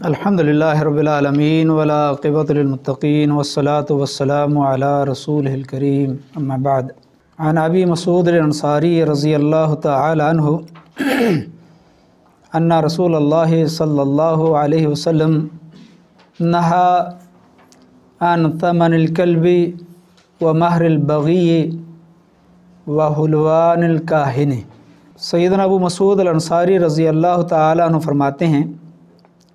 الحمدللہ رب العالمین والعاقبۃ للمتقین والصلاة والسلام علی رسولہ الکریم اما بعد عن ابی مسعود الانصاری رضی اللہ تعالی عنہ ان رسول اللہ صلی اللہ علیہ وسلم نہا عن ثمن الکلب ومہر البغی وحلوان الکاہن۔ سیدنا ابو مسعود الانصاری رضی اللہ تعالی عنہ فرماتے ہیں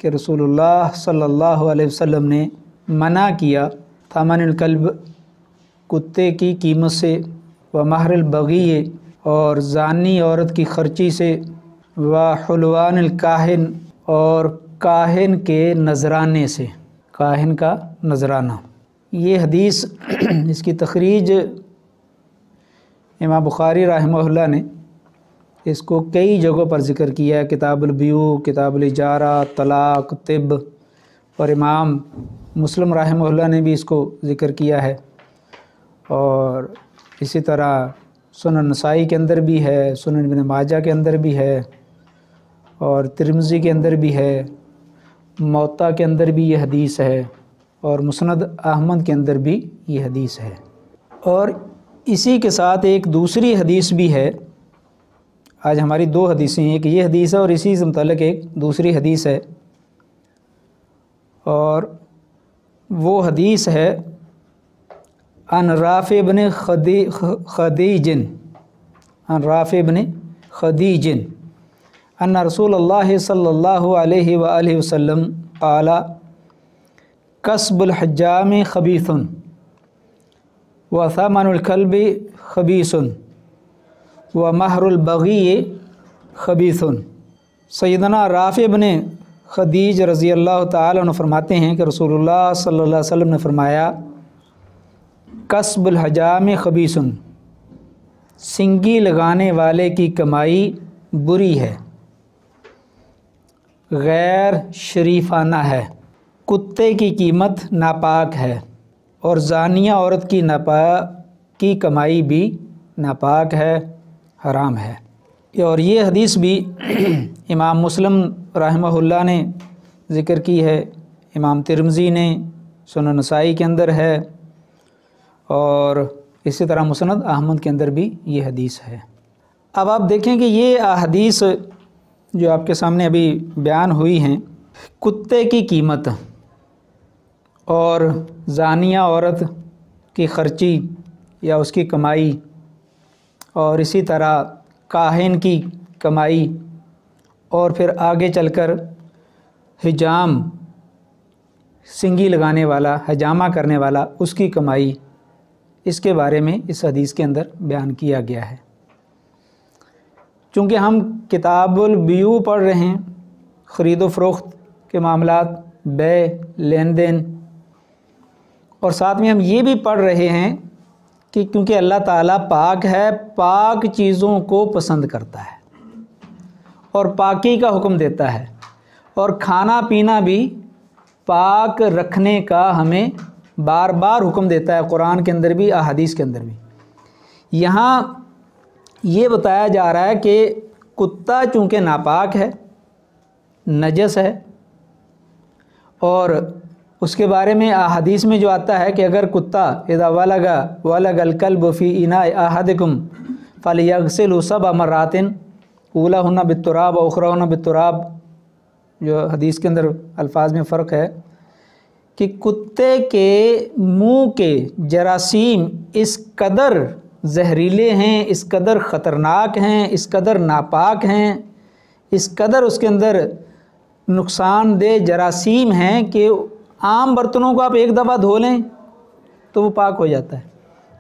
کہ رسول اللہ صلی اللہ علیہ وسلم نے منع کیا ثمن الکلب کتے کی قیمت سے، و مہر البغی اور زانی عورت کی خرچی سے، و حلوان الکاہن اور کاہن کے نذرانے سے، کاہن کا نذرانہ۔ یہ حدیث اس کی تخریج امام بخاری رحمہ اللہ نے اس کو کئی جگہوں پر ذکر کیا ہے، کتاب البیوع، کتاب الاجارہ، طلاق، طب، اور امام مسلم رحمہ اللہ نے بھی اس کو ذکر کیا ہے، اور اسی طرح سنن نسائی کے اندر بھی ہے، سنن ابن ماجہ کے اندر بھی ہے، اور ترمذی کے اندر بھی ہے، موطا کے اندر بھی یہ حدیث ہے، اور مسند احمد کے اندر بھی یہ حدیث ہے۔ اور اسی کے ساتھ ایک دوسری حدیث بھی ہے۔ آج ہماری دو حدیثیں ہیں، ایک یہ حدیث ہے اور اسی سے متعلق ایک دوسری حدیث ہے، اور وہ حدیث ہے عن رافع بن خدیج عن رافع بن خدیج ان رسول اللہ صلی اللہ علیہ وآلہ وسلم قال کسب الحجام خبیث وثمن الکلب خبیث ومہر البغی خبیث۔ سیدنا رافع بن خدیج رضی اللہ تعالی عنہ فرماتے ہیں کہ رسول اللہ صلی اللہ علیہ وسلم نے فرمایا کسب الحجام خبیث، سنگی لگانے والے کی کمائی بری ہے، غیر شریفانہ ہے، کتے کی قیمت ناپاک ہے، اور زانیہ عورت کی کمائی بھی ناپاک ہے، حرام ہے۔ اور یہ حدیث بھی امام مسلم رحمہ اللہ نے ذکر کی ہے، امام ترمذی نے سنن نسائی کے اندر ہے، اور اسی طرح مسند احمد کے اندر بھی یہ حدیث ہے۔ اب آپ دیکھیں کہ یہ احادیث جو آپ کے سامنے ابھی بیان ہوئی ہیں، کتے کی قیمت اور زانیہ عورت کی خرچی یا اس کی کمائی، اور اسی طرح کاہن کی کمائی، اور پھر آگے چل کر حجام، سنگی لگانے والا، حجامہ کرنے والا، اس کی کمائی، اس کے بارے میں اس حدیث کے اندر بیان کیا گیا ہے۔ چونکہ ہم کتاب البیوع پڑھ رہے ہیں، خرید و فروخت کے معاملات، بیع، لین دین، اور ساتھ میں ہم یہ بھی پڑھ رہے ہیں کہ کیونکہ اللہ تعالیٰ پاک ہے، پاک چیزوں کو پسند کرتا ہے اور پاکی کا حکم دیتا ہے، اور کھانا پینا بھی پاک رکھنے کا ہمیں بار بار حکم دیتا ہے، قرآن کے اندر بھی، احادیث کے اندر بھی۔ یہاں یہ بتایا جا رہا ہے کہ کتا چونکہ ناپاک ہے، نجس ہے، اور اس کے بارے میں احادیث میں جو آتا ہے کہ اگر کتا اذا ولغ الکلب فی اناء احدکم فلیغسلہ سبع مرات اولاہن بالتراب واخراہن بالتراب، جو حدیث کے اندر الفاظ میں فرق ہے، کہ کتے کے منہ کے جراثیم اس قدر زہریلے ہیں، اس قدر خطرناک ہیں، اس قدر ناپاک ہیں، اس قدر اس کے اندر نقصان دہ جراثیم ہیں کہ عام برتنوں کو آپ ایک دفعہ دھو لیں تو وہ پاک ہو جاتا ہے،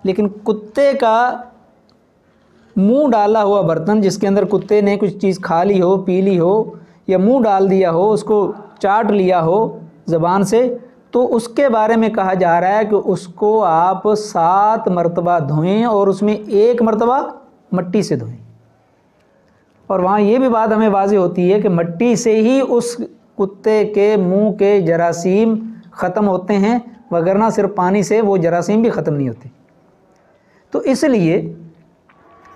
لیکن کتے کا منہ ڈالا ہوا برتن، جس کے اندر کتے نے کچھ چیز کھا لی ہو، پی لی ہو، یا منہ ڈال دیا ہو، اس کو چاٹ لیا ہو زبان سے، تو اس کے بارے میں کہا جا رہا ہے کہ اس کو آپ 7 مرتبہ دھوئیں، اور اس میں 1 مرتبہ مٹی سے دھوئیں۔ اور وہاں یہ بھی بات ہمیں واضح ہوتی ہے کہ مٹی سے ہی اس کتے کے منہ کے جراثیم ختم ہوتے ہیں، وگرنہ صرف پانی سے وہ جراثیم بھی ختم نہیں ہوتے۔ تو اس لیے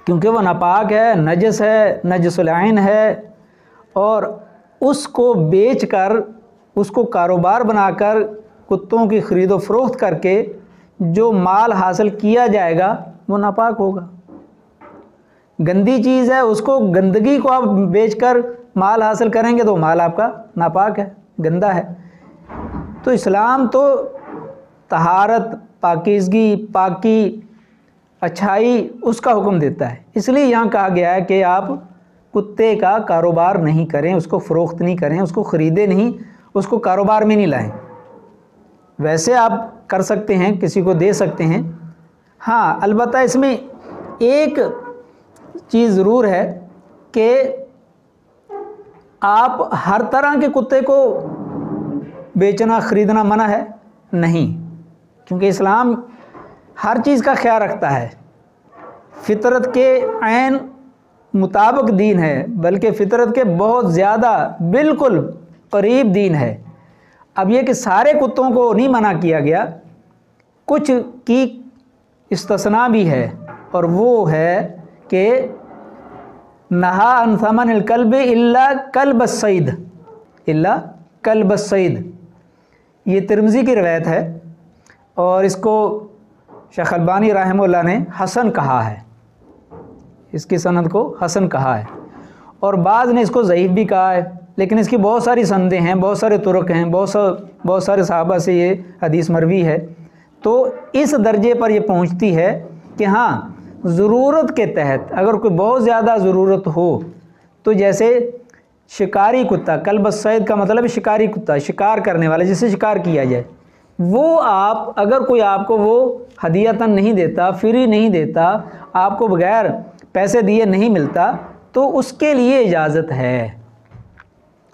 کیونکہ وہ ناپاک ہے، نجس ہے، نجس العین ہے، اور اس کو بیچ کر اس کو کاروبار بنا کر کتوں کی خرید و فروخت کر کے جو مال حاصل کیا جائے گا وہ ناپاک ہوگا۔ گندی چیز ہے، اس کو گندگی کو آپ بیچ کر مال حاصل کریں گے تو مال آپ کا ناپاک ہے، گندا ہے۔ تو اسلام تو طہارت، پاکیزگی، پاکی، اچھائی اس کا حکم دیتا ہے۔ اس لیے یہاں کہا گیا ہے کہ آپ کتے کا کاروبار نہیں کریں، اس کو فروخت نہیں کریں، اس کو خریدیں نہیں، اس کو کاروبار میں نہیں لائیں۔ ویسے آپ کر سکتے ہیں، کسی کو دے سکتے ہیں۔ ہاں البتہ اس میں ایک چیز ضرور ہے کہ آپ ہر طرح کے کتے کو بیچنا خریدنا منع ہے نہیں، کیونکہ اسلام ہر چیز کا خیال رکھتا ہے۔ فطرت کے عین مطابق دین ہے، بلکہ فطرت کے بہت زیادہ بالکل قریب دین ہے۔ اب یہ کہ سارے کتوں کو نہیں منع کیا گیا، کچھ کی استثناء بھی ہے، اور وہ ہے کہ نہا عن ثمن الکلب الا کلب الصید، الا کلب الصید، یہ ترمذی کی روایت ہے، اور اس کو شیخ البانی رحمہ اللہ نے حسن کہا ہے، اس کی سند کو حسن کہا ہے، اور بعض نے اس کو ضعیف بھی کہا ہے، لیکن اس کی بہت ساری سندیں ہیں، بہت سارے طرق ہیں، بہت سارے صحابہ سے یہ حدیث مروی ہے، تو اس درجے پر یہ پہنچتی ہے کہ ہاں ضرورت کے تحت اگر کوئی بہت زیادہ ضرورت ہو تو جیسے شکاری کتا، کلب الصید کا مطلب شکاری کتا، شکار کرنے والا، جسے شکار کیا جائے، وہ آپ اگر کوئی آپ کو وہ ہدیۃً نہیں دیتا، فری نہیں دیتا، آپ کو بغیر پیسے دیے نہیں ملتا، تو اس کے لیے اجازت ہے،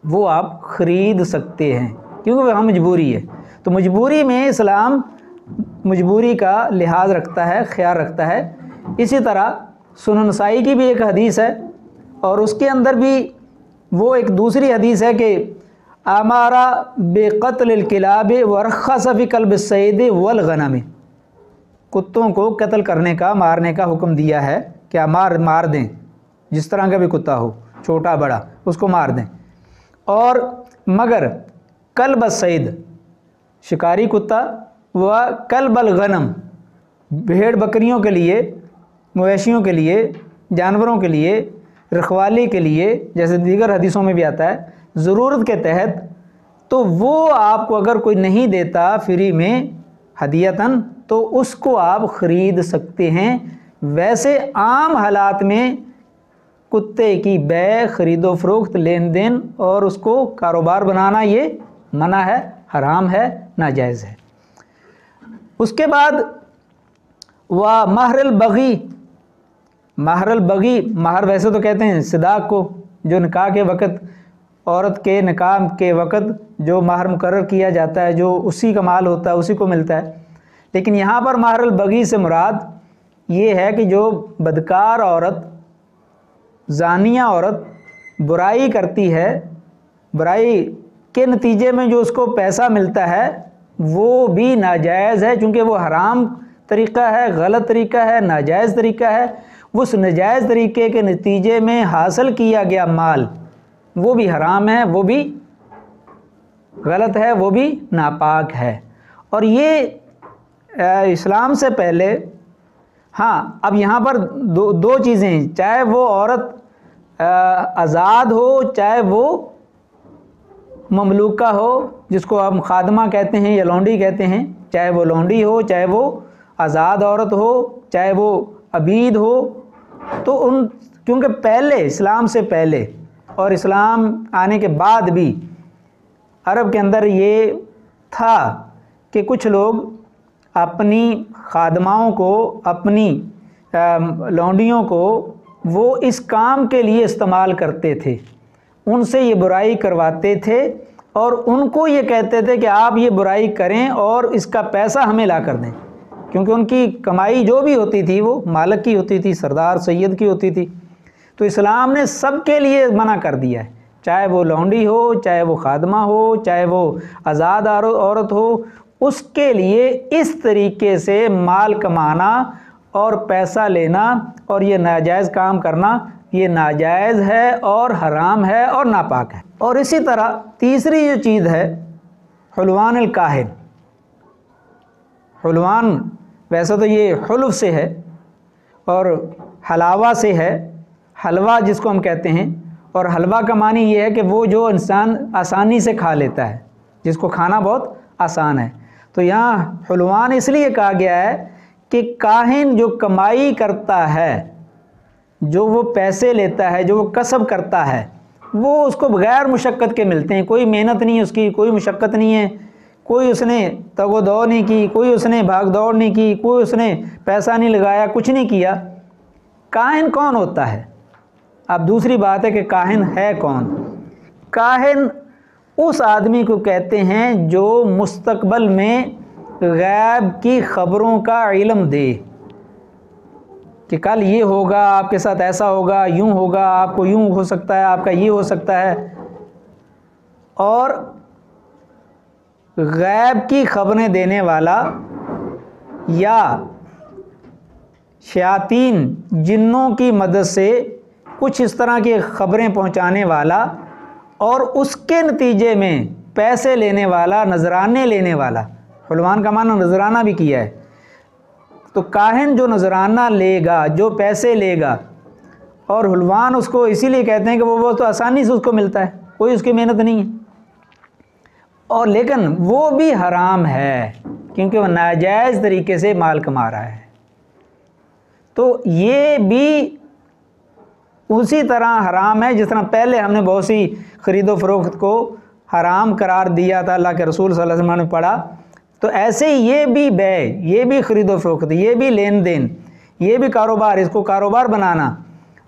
وہ آپ خرید سکتے ہیں، کیونکہ وہاں مجبوری ہے۔ تو مجبوری میں اسلام مجبوری کا لحاظ رکھتا ہے، خیال رکھتا ہے۔ اسی طرح سنن نسائی کی بھی ایک حدیث ہے، اور اس کے اندر بھی وہ ایک دوسری حدیث ہے کہ امارا بقتل الکلاب ورخص فی کلب الصید والغنم، کتوں کو قتل کرنے کا، مارنے کا حکم دیا ہے کہ مار دیں، جس طرح کا بھی کتا ہو، چھوٹا بڑا، اس کو مار دیں، اور مگر کلب الصید شکاری کتا و کلب الغنم بھیڑ بکریوں کے لیے، مویشیوں کے لیے، جانوروں کے لیے، رکھوالی کے لیے، جیسے دیگر حدیثوں میں بھی آتا ہے، ضرورت کے تحت، تو وہ آپ کو اگر کوئی نہیں دیتا فری میں ہدیتاً تو اس کو آپ خرید سکتے ہیں۔ ویسے عام حالات میں کتے کی بیع، خرید و فروخت، لین دین اور اس کو کاروبار بنانا یہ منع ہے، حرام ہے، ناجائز ہے۔ اس کے بعد مہر البغی، مہر البغی، مہر ویسے تو کہتے ہیں صداق کو، جو نکاح کے وقت، عورت کے نکاح کے وقت جو مہر مقرر کیا جاتا ہے، جو اسی کا مال ہوتا ہے، اسی کو ملتا ہے، لیکن یہاں پر مہر البغی سے مراد یہ ہے کہ جو بدکار عورت، زانیہ عورت برائی کرتی ہے، برائی کے نتیجے میں جو اس کو پیسہ ملتا ہے وہ بھی ناجائز ہے، چونکہ وہ حرام طریقہ ہے، غلط طریقہ ہے، ناجائز طریقہ ہے۔ اس ناجائز طریقے کے نتیجے میں حاصل کیا گیا مال وہ بھی حرام ہے، وہ بھی غلط ہے، وہ بھی ناپاک ہے۔ اور یہ اسلام سے پہلے، ہاں اب یہاں پر دو چیزیں ہیں، چاہے وہ عورت آزاد ہو، چاہے وہ مملوکہ ہو، جس کو ہم خادمہ کہتے ہیں یا لونڈی کہتے ہیں، چاہے وہ لونڈی ہو، چاہے وہ آزاد عورت ہو، چاہے وہ عبید ہو، تو کیونکہ پہلے، اسلام سے پہلے اور اسلام آنے کے بعد بھی عرب کے اندر یہ تھا کہ کچھ لوگ اپنی خادماؤں کو، اپنی لونڈیوں کو وہ اس کام کے لیے استعمال کرتے تھے، ان سے یہ برائی کرواتے تھے، اور ان کو یہ کہتے تھے کہ آپ یہ برائی کریں اور اس کا پیسہ ہمیں لا کر دیں، کیونکہ ان کی کمائی جو بھی ہوتی تھی وہ مالک کی ہوتی تھی، سردار سید کی ہوتی تھی۔ تو اسلام نے سب کے لیے منع کر دیا ہے، چاہے وہ لونڈی ہو، چاہے وہ خادمہ ہو، چاہے وہ آزاد عورت ہو، اس کے لیے اس طریقے سے مال کمانا اور پیسہ لینا اور یہ ناجائز کام کرنا، یہ ناجائز ہے اور حرام ہے اور ناپاک ہے۔ اور اسی طرح تیسری جو چیز ہے حلوان الکاہن، حلوان ویسے تو یہ حلف سے ہے اور حلاوہ سے ہے، حلوہ جس کو ہم کہتے ہیں، اور حلوہ کا معنی یہ ہے کہ وہ جو انسان آسانی سے کھا لیتا ہے، جس کو کھانا بہت آسان ہے۔ تو یہاں حلوان اس لیے کہا گیا ہے کہ کاہن جو کمائی کرتا ہے، جو وہ پیسے لیتا ہے، جو وہ کسب کرتا ہے، وہ اس کو بغیر مشقت کے ملتے ہیں، کوئی محنت نہیں ہے اس کی، کوئی مشقت نہیں ہے، کوئی اس نے تگ و دو نہیں کی، کوئی اس نے بھاگ دوڑ نہیں کی، کوئی اس نے پیسہ نہیں لگایا، کچھ نہیں کیا۔ کاہن کون ہوتا ہے؟ اب دوسری بات ہے کہ کاہن ہے کون؟ کاہن اس آدمی کو کہتے ہیں جو مستقبل میں غیب کی خبروں کا علم دے کہ کل یہ ہوگا، آپ کے ساتھ ایسا ہوگا، یوں ہوگا، آپ کو یوں ہو سکتا ہے، آپ کا یہ ہو سکتا ہے، اور غیب کی خبریں دینے والا یا شیاطین جنوں کی مدد سے کچھ اس طرح کی خبریں پہنچانے والا اور اس کے نتیجے میں پیسے لینے والا، نذرانے لینے والا۔ حلوان کا معنی نذرانہ بھی کیا ہے۔ تو کاہن جو نذرانہ لے گا، جو پیسے لے گا، اور حلوان اس کو اسی لیے کہتے ہیں کہ وہ تو آسانی سے اس کو ملتا ہے، کوئی اس کی محنت نہیں ہے، اور لیکن وہ بھی حرام ہے کیونکہ وہ ناجائز طریقے سے مال کما رہا ہے۔ تو یہ بھی اسی طرح حرام ہے جس طرح پہلے ہم نے بہت سی خرید و فروخت کو حرام قرار دیا تھا، اللہ کے رسول صلی اللہ علیہ وسلم نے پڑھا، تو ایسے ہی یہ بھی بے، یہ بھی خرید و فروخت، یہ بھی لین دین، یہ بھی کاروبار، اس کو کاروبار بنانا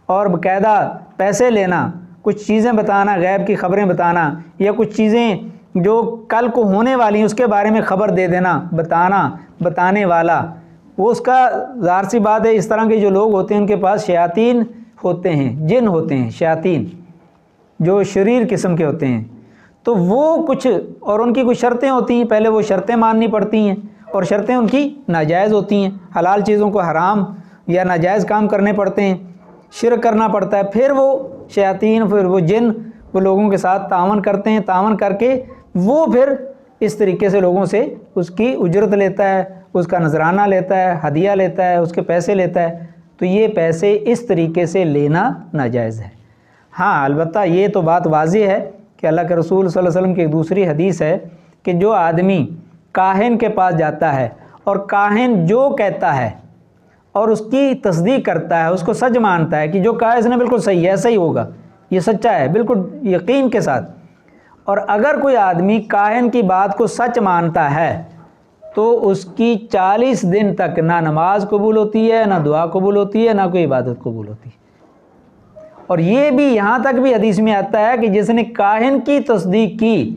اور باقاعدہ پیسے لینا، کچھ چیزیں بتانا، غیب کی خبریں بتانا، یا کچھ چیزیں جو کل کو ہونے والی ہیں اس کے بارے میں خبر دے دینا، بتانا، بتانے والا، وہ اس کا ظاہر سی بات ہے۔ اس طرح کے جو لوگ ہوتے ہیں ان کے پاس شیاطین ہوتے ہیں، جن ہوتے ہیں، شیاطین جو شریر قسم کے ہوتے ہیں، تو وہ کچھ، اور ان کی کچھ شرطیں ہوتی ہیں، پہلے وہ شرطیں ماننی پڑتی ہیں، اور شرطیں ان کی ناجائز ہوتی ہیں، حلال چیزوں کو حرام یا ناجائز کام کرنے پڑتے ہیں، شرک کرنا پڑتا ہے، پھر وہ شیاطین، پھر وہ جن وہ لوگوں کے ساتھ تعاون کرتے ہیں، تعاون کر کے وہ پھر اس طریقے سے لوگوں سے اس کی اجرت لیتا ہے، اس کا نذرانہ لیتا ہے، ہدیہ لیتا ہے، اس کے پیسے لیتا ہے، تو یہ پیسے اس طریقے سے لینا ناجائز ہے۔ ہاں البتہ یہ تو بات واضح ہے کہ اللہ کے رسول صلی اللہ علیہ وسلم کی ایک دوسری حدیث ہے کہ جو آدمی کاہن کے پاس جاتا ہے اور کاہن جو کہتا ہے اور اس کی تصدیق کرتا ہے، اس کو سچ مانتا ہے کہ جو کہا ہے اس نے بالکل صحیح ہے، ایسا ہی ہوگا، یہ سچا ہے، بالکل یقین کے ساتھ، اور اگر کوئی آدمی کاہن کی بات کو سچ مانتا ہے تو اس کی 40 دن تک نہ نماز قبول ہوتی ہے، نہ دعا قبول ہوتی ہے، نہ کوئی عبادت قبول ہوتی ہے۔ اور یہ بھی یہاں تک بھی حدیث میں آتا ہے کہ جس نے کاہن کی تصدیق کی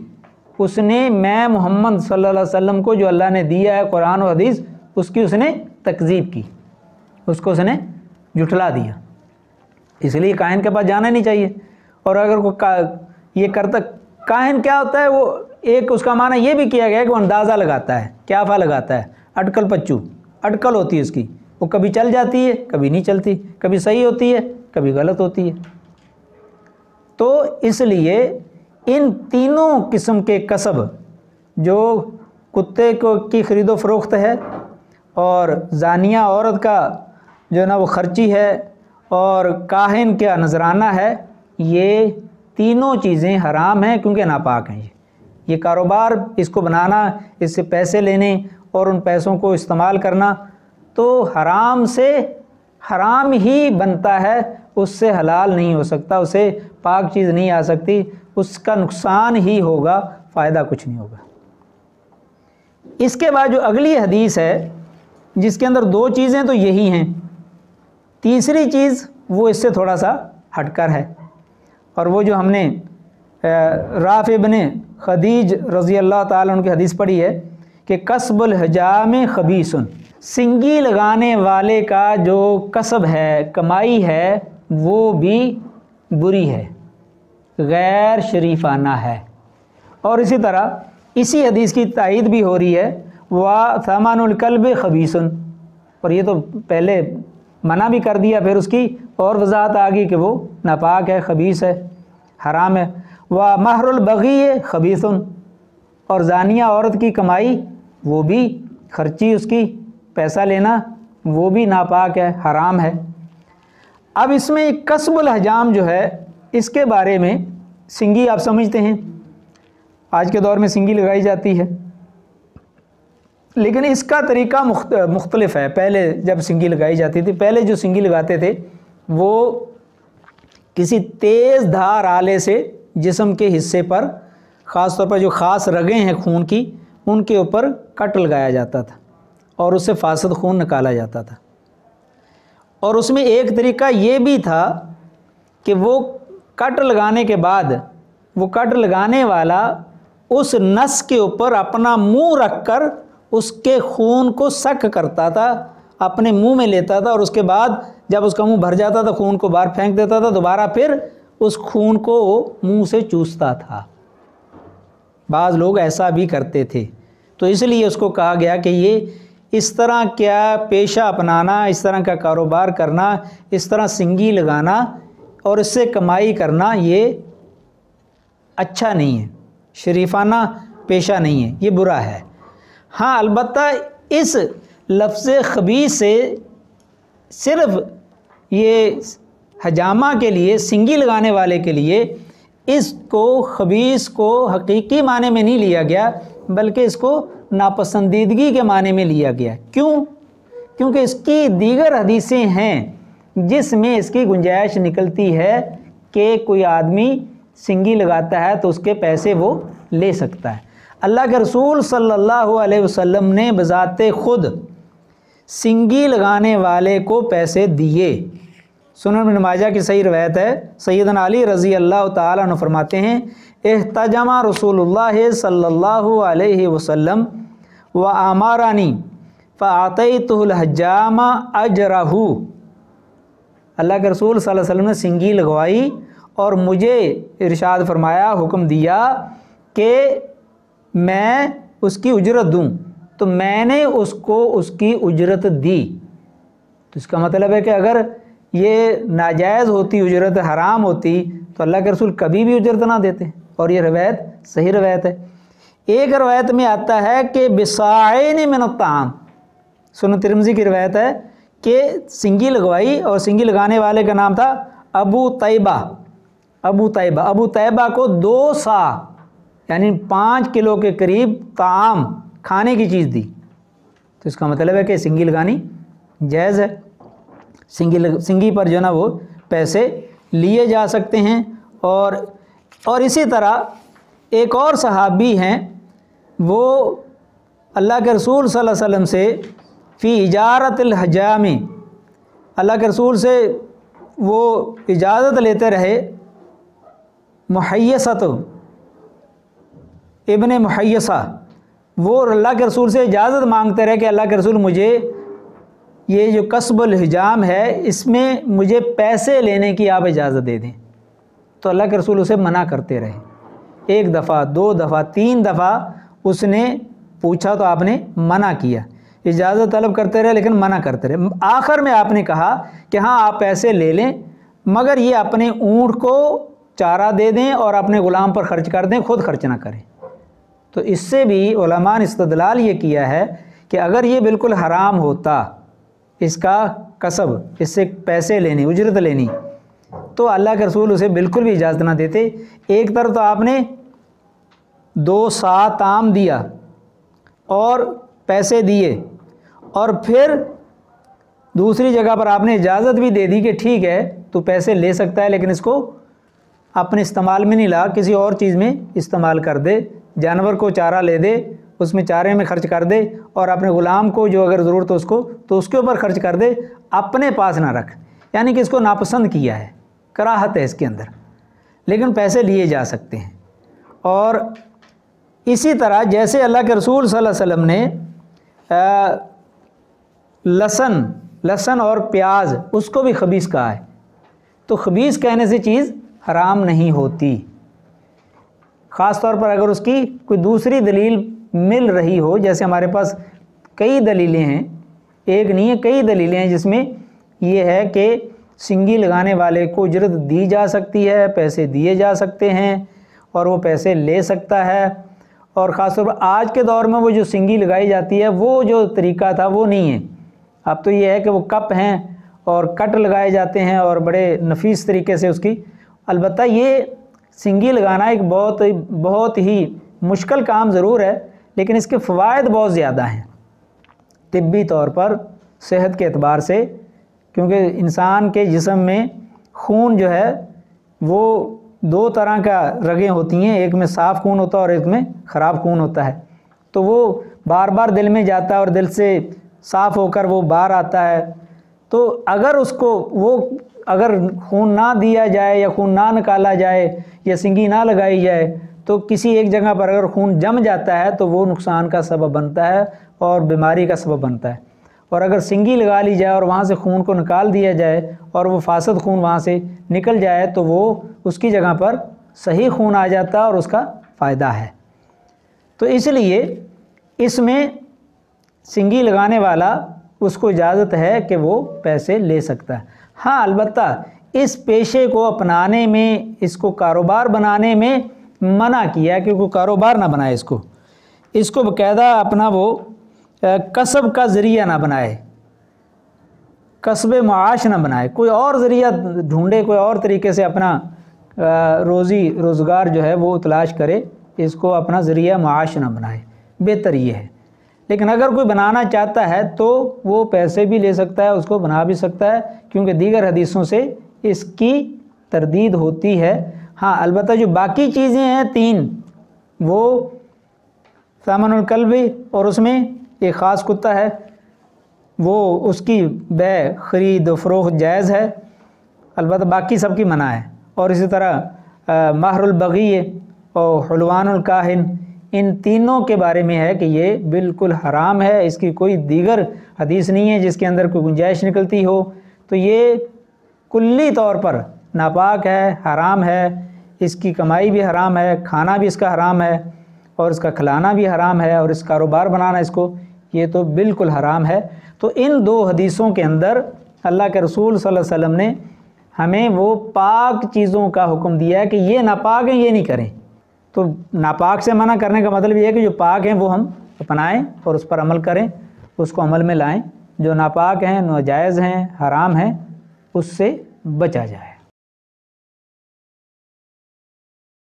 اس نے میں محمد صلی اللہ علیہ وسلم کو جو اللہ نے دیا ہے قرآن و حدیث، اس کی اس نے تکذیب کی، اس کو اس نے جھٹلا دیا۔ اس لیے کاہن کے پاس جانا نہیں چاہیے۔ اور اگر کوئی یہ کرتا، کاہن کیا ہوتا ہے، وہ ایک اس کا معنی یہ بھی کیا گیا ہے کہ وہ اندازہ لگاتا ہے، قیافہ لگاتا ہے، اٹکل پچو، اٹکل ہوتی ہے اس کی، وہ کبھی چل جاتی ہے، کبھی نہیں چلتی، کبھی صحیح ہوتی ہے، کبھی غلط ہوتی ہے۔ تو اس لیے ان تینوں قسم کے کسب، جو کتے کی خرید و فروخت ہے، اور زانیہ عورت کا جو ہے نا وہ خرچی ہے، اور کاہن کا نذرانہ ہے، یہ تینوں چیزیں حرام ہیں کیونکہ ناپاک ہیں۔ یہ کاروبار، اس کو بنانا، اس سے پیسے لینے اور ان پیسوں کو استعمال کرنا تو حرام سے حرام ہی بنتا ہے، اس سے حلال نہیں ہو سکتا، اسے پاک چیز نہیں آ سکتی، اس کا نقصان ہی ہوگا، فائدہ کچھ نہیں ہوگا۔ اس کے بعد جو اگلی حدیث ہے جس کے اندر دو چیزیں تو یہی ہیں، تیسری چیز وہ اس سے تھوڑا سا ہٹ کر ہے، اور وہ جو ہم نے رافع بن خدیج رضی اللہ تعالیٰ عنہ کی حدیث پڑھی ہے کہ کسب الحجام خبیث، سنگی لگانے والے کا جو کسب ہے، کمائی ہے، وہ بھی بری ہے، غیر شریفانہ ہے۔ اور اسی طرح اسی حدیث کی تائید بھی ہو رہی ہے وَثَمَنُ الْكَلْبِ خَبِيثٌ، اور یہ تو پہلے منع بھی کر دیا، پھر اس کی اور وضاحت آ گئی کہ وہ ناپاک ہے، خبیث ہے، حرام ہے۔ وَمَہْرُ الْبَغِيِّ خَبِيثٌ، اور زانیہ عورت کی کمائی وہ بھی خرچی، اس کی پیسہ لینا وہ بھی ناپاک ہے، حرام ہے۔ اب اس میں کسب الحجام جو ہے اس کے بارے میں سنگی آپ سمجھتے ہیں، آج کے دور میں سنگی لگائی جاتی ہے، لیکن اس کا طریقہ مختلف ہے۔ پہلے جب سنگی لگائی جاتی تھی، پہلے جو سنگی لگاتے تھے وہ کسی تیز دھار آلے سے جسم کے حصے پر، خاص طور پر جو خاص رگیں ہیں خون کی، ان کے اوپر کٹ لگایا جاتا تھا اور اس سے فاسد خون نکالا جاتا تھا۔ اور اس میں ایک طریقہ یہ بھی تھا کہ وہ کٹ لگانے کے بعد وہ کٹ لگانے والا اس نس کے اوپر اپنا منہ رکھ کر اس کے خون کو سک کرتا تھا، اپنے منہ میں لیتا تھا، اور اس کے بعد جب اس کا منہ بھر جاتا تھا خون کو باہر پھینک دیتا تھا، دوبارہ پھر اس خون کو منہ سے چوستا تھا۔ بعض لوگ ایسا بھی کرتے تھے، تو اس لیے اس کو کہا گیا کہ یہ اس طرح کیا پیشہ اپنانا، اس طرح کا کاروبار کرنا، اس طرح سنگی لگانا اور اس سے کمائی کرنا یہ اچھا نہیں ہے، شریفانہ پیشہ نہیں ہے، یہ برا ہے۔ ہاں البتہ اس لفظ خبیث سے صرف یہ حجامہ کے لیے، سنگی لگانے والے کے لیے اس کو خبیث کو حقیقی معنی میں نہیں لیا گیا، بلکہ اس کو ناپسندیدگی کے معنی میں لیا گیا۔ کیوں؟ کیونکہ اس کی دیگر حدیثیں ہیں جس میں اس کی گنجائش نکلتی ہے کہ کوئی آدمی سنگی لگاتا ہے تو اس کے پیسے وہ لے سکتا ہے۔ اللہ کے رسول صلی اللہ علیہ وسلم نے بذات خود سنگی لگانے والے کو پیسے دیے۔ سنن ابن ماجہ کی صحیح روایت ہے، سیدنا علی رضی اللہ تعالیٰ عنہ فرماتے ہیں احتجم رسول اللہ صلی اللہ علیہ وسلم وآمرنی فاعطیتہ الحجام اجرہ۔ اللہ کے رسول صلی اللہ علیہ وسلم نے سنگی لگوائی اور مجھے ارشاد فرمایا، حکم دیا کہ میں اس کی اجرت دوں، تو میں نے اس کو اس کی اجرت دی۔ تو اس کا مطلب ہے کہ اگر یہ ناجائز ہوتی، اجرت حرام ہوتی، تو اللہ کے رسول کبھی بھی اجرت نہ دیتے، اور یہ روایت صحیح روایت ہے۔ ایک روایت میں آتا ہے کہ بصاعین من الطعام، سنن ترمذی کی روایت ہے کہ سنگی لگوائی اور سنگی لگانے والے کا نام تھا ابو طیبہ۔ ابو طیبہ کو 2 صاع یعنی 5 کلو کے قریب طعام، کھانے کی چیز دی۔ تو اس کا مطلب ہے کہ سنگی لگانی جائز ہے، سنگی پر جو ہے نا وہ پیسے لیے جا سکتے ہیں۔ اور اسی طرح ایک اور صحابی ہیں، وہ اللہ کے رسول صلی اللہ علیہ وسلم سے فی اجارت الحجام، اللہ کے رسول سے وہ اجازت لیتے رہے، محیصۃ ابن محیصہ، وہ اللہ کے رسول سے اجازت مانگتے رہے کہ اللہ کے رسول مجھے یہ جو کسب الحجام ہے اس میں مجھے پیسے لینے کی آپ اجازت دے دیں۔ تو اللہ کے رسول اسے منع کرتے رہے، 1 دفعہ 2 دفعہ 3 دفعہ اس نے پوچھا تو آپ نے منع کیا، اجازت طلب کرتے رہے لیکن منع کرتے رہے۔ آخر میں آپ نے کہا کہ ہاں آپ پیسے لے لیں، مگر یہ اپنے اونٹ کو چارہ دے دیں اور اپنے غلام پر خرچ کر دیں، خود خرچ نہ کریں۔ تو اس سے بھی علماء نے استدلال یہ کیا ہے کہ اگر یہ بالکل حرام ہوتا، اس کا کسب، اس سے پیسے لینے، اجرت لینی، تو اللہ کے رسول اسے بالکل بھی اجازت نہ دیتے۔ ایک طرف تو آپ نے 2 صاع طعام دیا اور پیسے دیے، اور پھر دوسری جگہ پر آپ نے اجازت بھی دے دی کہ ٹھیک ہے تو پیسے لے سکتا ہے، لیکن اس کو اپنے استعمال میں نہیں لا، کسی اور چیز میں استعمال کر دے، جانور کو چارہ لے دے، اس میں چارے میں خرچ کر دے، اور اپنے غلام کو جو اگر ضرورت ہو اس کو تو اس کے اوپر خرچ کر دے، اپنے پاس نہ رکھ۔ یعنی کہ اس کو ناپسند کیا ہے، کراہت ہے اس کے اندر، لیکن پیسے لیے جا سکتے ہیں۔ اور اسی طرح جیسے اللہ کے رسول صلی اللہ علیہ وسلم نے لہسن اور پیاز اس کو بھی خبیث کہا ہے، تو خبیث کہنے سے چیز حرام نہیں ہوتی، خاص طور پر اگر اس کی کوئی دوسری دلیل مل رہی ہو۔ جیسے ہمارے پاس کئی دلیلیں ہیں، ایک نہیں ہے کئی دلیلیں ہیں جس میں یہ ہے کہ سنگی لگانے والے کو اجرت دی جا سکتی ہے، پیسے دیے جا سکتے ہیں اور وہ پیسے لے سکتا ہے۔ اور خاص طور پر آج کے دور میں وہ جو سنگی لگائی جاتی ہے وہ جو طریقہ تھا وہ نہیں ہے. اب تو یہ ہے کہ وہ کپ ہیں اور کٹ لگائے جاتے ہیں اور بڑے نفیس طریقے سے اس کی. البتہ یہ سنگی لگانا ایک بہت ہی مشکل کام ضرور ہے، لیکن اس کے فوائد بہت زیادہ ہیں طبی طور پر، صحت کے اعتبار سے، کیونکہ انسان کے جسم میں خون جو ہے وہ 2 طرح کا رگیں ہوتی ہیں، ایک میں صاف خون ہوتا ہے اور ایک میں خراب خون ہوتا ہے. تو وہ بار بار دل میں جاتا ہے اور دل سے صاف ہو کر وہ باہر آتا ہے. تو اگر خون نہ دیا جائے یا خون نہ نکالا جائے یا سنگی نہ لگائی جائے تو کسی ایک جگہ پر اگر خون جم جاتا ہے تو وہ نقصان کا سبب بنتا ہے اور بیماری کا سبب بنتا ہے. اور اگر سنگی لگا لی جائے اور وہاں سے خون کو نکال دیا جائے اور وہ فاسد خون وہاں سے نکل جائے تو وہ اس کی جگہ پر صحیح خون آ جاتا ہے اور اس کا فائدہ ہے. تو اس لیے اس میں سنگی لگانے والا اس کو اجازت ہے کہ وہ پیسے لے سکتا ہے. ہاں البتہ اس پیشے کو اپنانے میں، اس کو کاروبار بنانے میں منع کیا کہ کوئی کاروبار نہ بنائے، اس کو باقاعدہ اپنا وہ کسب کا ذریعہ نہ بنائے، کسب معاش نہ بنائے، کوئی اور ذریعہ ڈھونڈے، کوئی اور طریقے سے اپنا روزی روزگار جو ہے وہ تلاش کرے، اس کو اپنا ذریعہ معاش نہ بنائے. بہتر یہ ہے. لیکن اگر کوئی بنانا چاہتا ہے تو وہ پیسے بھی لے سکتا ہے، اس کو بنا بھی سکتا ہے، کیونکہ دیگر حدیثوں سے اس کی تردید ہوتی ہے. ہاں البتہ جو باقی چیزیں ہیں 3، وہ ثمن الکلب اور اس میں ایک خاص کتا ہے، وہ اس کی بیع خرید و فروخت جائز ہے، البتہ باقی سب کی منع ہے. اور اسی طرح مہر البغی اور حلوان الکاہن، ان تینوں کے بارے میں ہے کہ یہ بالکل حرام ہے. اس کی کوئی دیگر حدیث نہیں ہے جس کے اندر کوئی گنجائش نکلتی ہو. تو یہ کلی طور پر ناپاک ہے، حرام ہے. اس کی کمائی بھی حرام ہے، کھانا بھی اس کا حرام ہے، اور اس کا کھلانا بھی حرام ہے، اور اس کاروبار بنانا اس کو، یہ تو بالکل حرام ہے. تو ان 2 حدیثوں کے اندر اللہ کے رسول صلی اللہ علیہ وسلم نے ہمیں وہ پاک چیزوں کا حکم دیا ہے کہ یہ ناپاک ہیں، یہ نہیں کریں. تو ناپاک سے منع کرنے کا مطلب یہ ہے کہ جو پاک ہیں وہ ہم اپنائیں اور اس پر عمل کریں، اس کو عمل میں لائیں. جو ناپاک ہیں، ناجائز ہیں، حرام ہیں، اس سے بچا جائے.